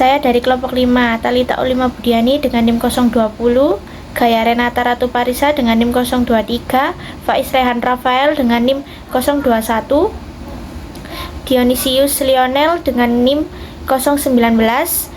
saya dari kelompok 5, Talita Ulima Budiani dengan NIM 020, Gaya Renata Ratu Parisa dengan NIM 023, Faiz Rehan Rafael dengan NIM 021, Dionisius Lionel dengan NIM 019,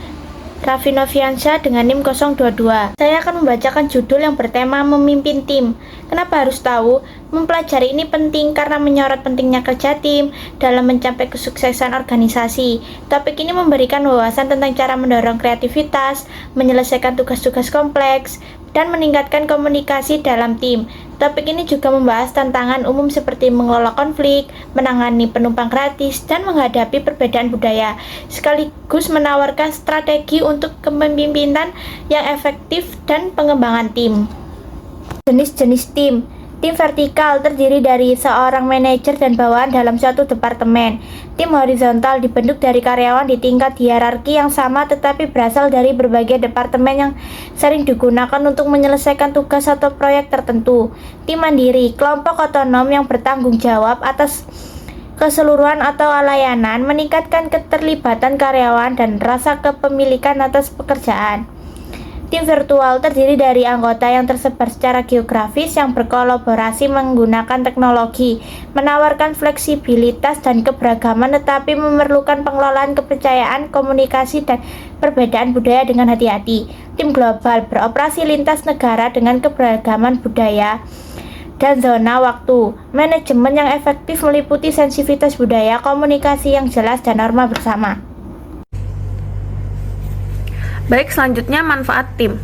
Raffi Noviansyah dengan NIM 022. Saya akan membacakan judul yang bertema memimpin tim. Kenapa harus tahu? Mempelajari ini penting karena menyorot pentingnya kerja tim dalam mencapai kesuksesan organisasi. Topik ini memberikan wawasan tentang cara mendorong kreativitas, menyelesaikan tugas-tugas kompleks, dan meningkatkan komunikasi dalam tim. Topik ini juga membahas tantangan umum seperti mengelola konflik, menangani penumpang gratis, dan menghadapi perbedaan budaya, sekaligus menawarkan strategi untuk kepemimpinan yang efektif dan pengembangan tim. Jenis-jenis tim. Tim vertikal terdiri dari seorang manajer dan bawahan dalam suatu departemen. Tim horizontal dibentuk dari karyawan di tingkat hierarki yang sama tetapi berasal dari berbagai departemen yang sering digunakan untuk menyelesaikan tugas atau proyek tertentu. Tim mandiri, kelompok otonom yang bertanggung jawab atas keseluruhan atau layanan, meningkatkan keterlibatan karyawan dan rasa kepemilikan atas pekerjaan. Tim virtual terdiri dari anggota yang tersebar secara geografis yang berkolaborasi menggunakan teknologi, menawarkan fleksibilitas dan keberagaman tetapi memerlukan pengelolaan kepercayaan, komunikasi, dan perbedaan budaya dengan hati-hati. Tim global beroperasi lintas negara dengan keberagaman budaya dan zona waktu. Manajemen yang efektif meliputi sensitivitas budaya, komunikasi yang jelas, dan norma bersama. Baik, selanjutnya manfaat tim.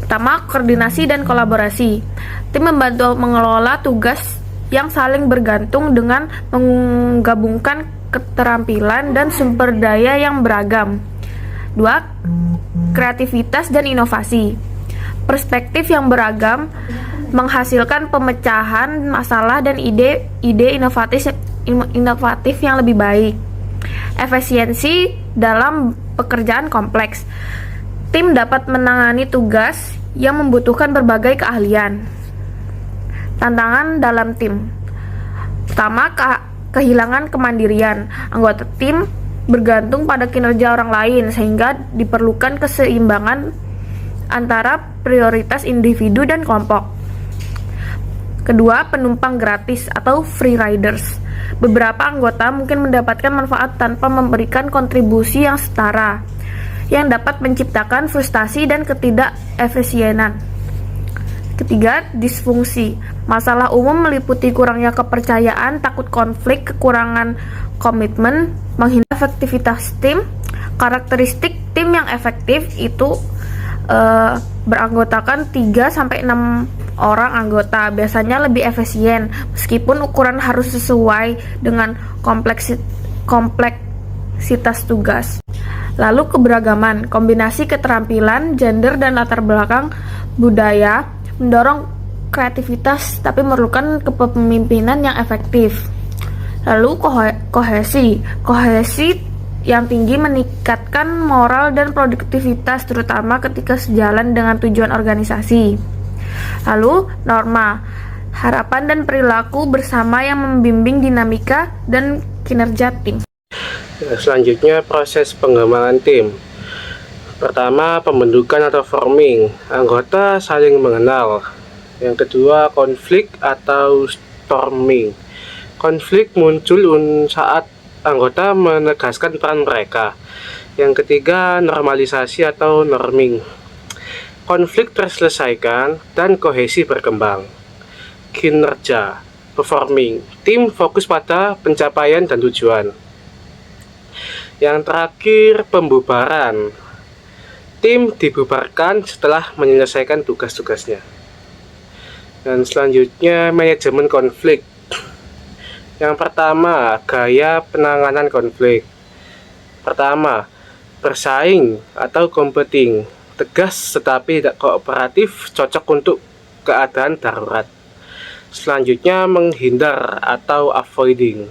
Pertama, koordinasi dan kolaborasi. Tim membantu mengelola tugas yang saling bergantung dengan menggabungkan keterampilan dan sumber daya yang beragam. Dua, kreativitas dan inovasi. Perspektif yang beragam menghasilkan pemecahan masalah dan ide-ide inovatif yang lebih baik. Efisiensi dalam pekerjaan kompleks. Tim dapat menangani tugas yang membutuhkan berbagai keahlian. Tantangan dalam tim. Pertama, kehilangan kemandirian. Anggota tim bergantung pada kinerja orang lain sehingga diperlukan keseimbangan antara prioritas individu dan kelompok. Kedua, penumpang gratis atau free riders. Beberapa anggota mungkin mendapatkan manfaat tanpa memberikan kontribusi yang setara, yang dapat menciptakan frustasi dan ketidakefisienan. Ketiga, disfungsi. Masalah umum meliputi kurangnya kepercayaan, takut konflik, kekurangan komitmen, menghina efektivitas tim. Karakteristik tim yang efektif itu beranggotakan 3-6 orang anggota, biasanya lebih efisien meskipun ukuran harus sesuai dengan kompleksitas tugas. Lalu keberagaman, kombinasi keterampilan, gender, dan latar belakang budaya mendorong kreativitas tapi memerlukan kepemimpinan yang efektif. Lalu kohesi yang tinggi meningkatkan moral dan produktivitas terutama ketika sejalan dengan tujuan organisasi. Lalu norma, harapan dan perilaku bersama yang membimbing dinamika dan kinerja tim. Selanjutnya proses pengembangan tim. Pertama, pembentukan atau forming. Anggota saling mengenal. Yang kedua, konflik atau storming. Konflik muncul saat anggota menegaskan peran mereka. Yang ketiga, normalisasi atau norming. Konflik terselesaikan dan kohesi berkembang. Kinerja, performing. Tim fokus pada pencapaian dan tujuan. Yang terakhir, pembubaran. Tim dibubarkan setelah menyelesaikan tugas-tugasnya. Dan selanjutnya, manajemen konflik. Yang pertama, gaya penanganan konflik. Pertama, bersaing atau competing. Tegas tetapi tidak kooperatif, cocok untuk keadaan darurat. Selanjutnya, menghindar atau avoiding.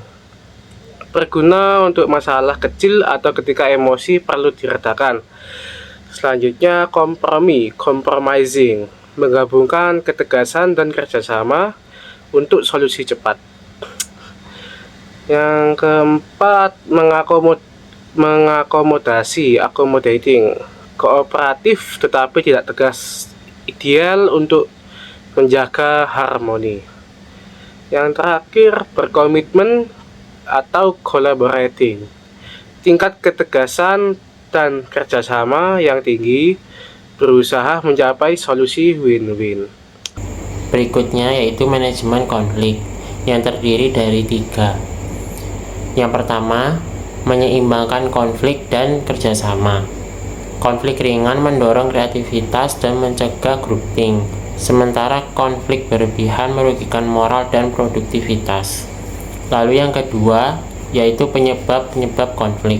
Berguna untuk masalah kecil atau ketika emosi perlu diredakan. Selanjutnya, kompromi, compromising. Menggabungkan ketegasan dan kerjasama untuk solusi cepat. Yang keempat, mengakomodasi, accommodating, kooperatif tetapi tidak tegas, ideal untuk menjaga harmoni. Yang terakhir, berkomitmen atau collaborating, tingkat ketegasan dan kerjasama yang tinggi, berusaha mencapai solusi win-win. Berikutnya yaitu manajemen konflik yang terdiri dari 3. Yang pertama, menyeimbangkan konflik dan kerjasama. Konflik ringan mendorong kreativitas dan mencegah grouping, sementara konflik berlebihan merugikan moral dan produktivitas. Lalu yang kedua, yaitu penyebab-penyebab konflik.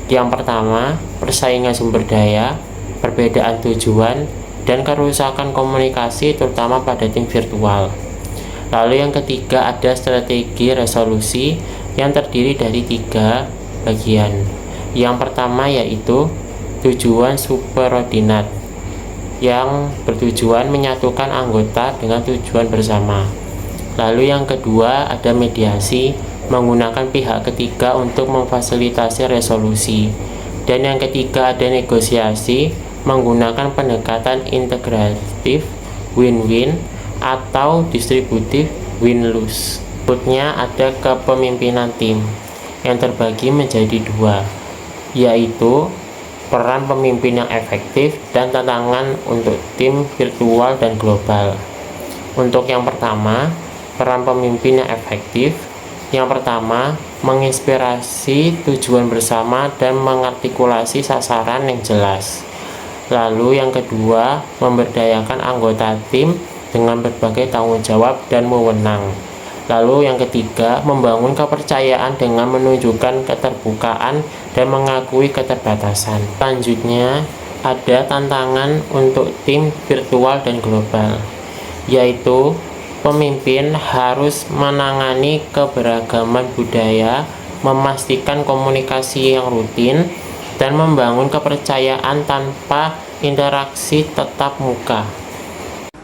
Yang pertama, persaingan sumber daya, perbedaan tujuan, dan kerusakan komunikasi terutama pada tim virtual. Lalu yang ketiga, ada strategi resolusi yang terdiri dari 3 bagian. Yang pertama yaitu tujuan superordinat yang bertujuan menyatukan anggota dengan tujuan bersama. Lalu yang kedua ada mediasi, menggunakan pihak ketiga untuk memfasilitasi resolusi. Dan yang ketiga ada negosiasi, menggunakan pendekatan integratif win-win atau distributif win-lose. Berikutnya ada kepemimpinan tim yang terbagi menjadi 2, yaitu peran pemimpin yang efektif dan tantangan untuk tim virtual dan global. Untuk yang pertama, peran pemimpin yang efektif. Yang pertama, menginspirasi tujuan bersama dan mengartikulasi sasaran yang jelas. Lalu yang kedua, memberdayakan anggota tim dengan berbagai tanggung jawab dan wewenang. Lalu yang ketiga, membangun kepercayaan dengan menunjukkan keterbukaan dan mengakui keterbatasan. Selanjutnya, ada tantangan untuk tim virtual dan global, yaitu pemimpin harus menangani keberagaman budaya, memastikan komunikasi yang rutin, dan membangun kepercayaan tanpa interaksi tatap muka.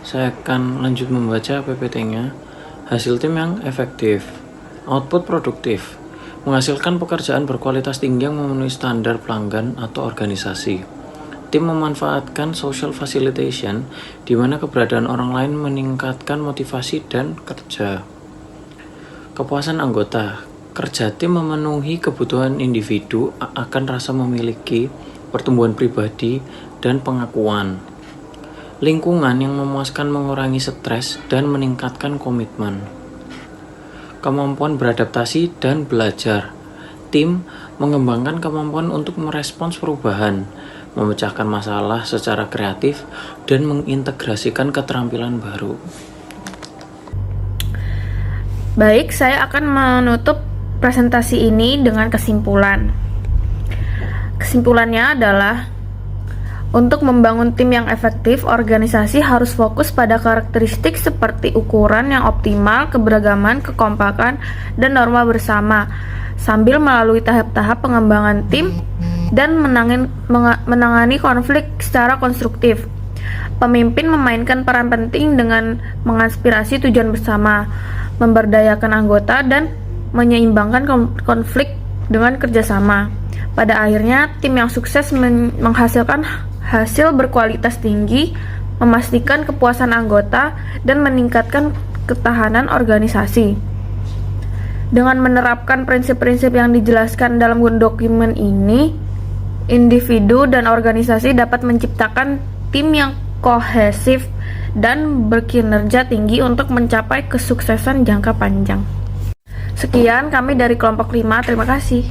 Saya akan lanjut membaca PPT-nya. Hasil tim yang efektif, output produktif, menghasilkan pekerjaan berkualitas tinggi yang memenuhi standar pelanggan atau organisasi. Tim memanfaatkan social facilitation, di mana keberadaan orang lain meningkatkan motivasi dan kerja. Kepuasan anggota, kerja tim memenuhi kebutuhan individu akan rasa memiliki, pertumbuhan pribadi, dan pengakuan. Lingkungan yang memuaskan mengurangi stres dan meningkatkan komitmen. Kemampuan beradaptasi dan belajar. Tim mengembangkan kemampuan untuk merespons perubahan, memecahkan masalah secara kreatif, dan mengintegrasikan keterampilan baru. Baik, saya akan menutup presentasi ini dengan kesimpulan. Kesimpulannya adalah untuk membangun tim yang efektif, organisasi harus fokus pada karakteristik seperti ukuran yang optimal, keberagaman, kekompakan, dan norma bersama, sambil melalui tahap-tahap pengembangan tim dan menangani konflik secara konstruktif. Pemimpin memainkan peran penting dengan menginspirasi tujuan bersama, memberdayakan anggota, dan menyeimbangkan konflik dengan kerjasama. Pada akhirnya, tim yang sukses menghasilkan hasil berkualitas tinggi, memastikan kepuasan anggota, dan meningkatkan ketahanan organisasi. Dengan menerapkan prinsip-prinsip yang dijelaskan dalam dokumen ini, individu dan organisasi dapat menciptakan tim yang kohesif dan berkinerja tinggi untuk mencapai kesuksesan jangka panjang. Sekian kami dari kelompok 5, terima kasih.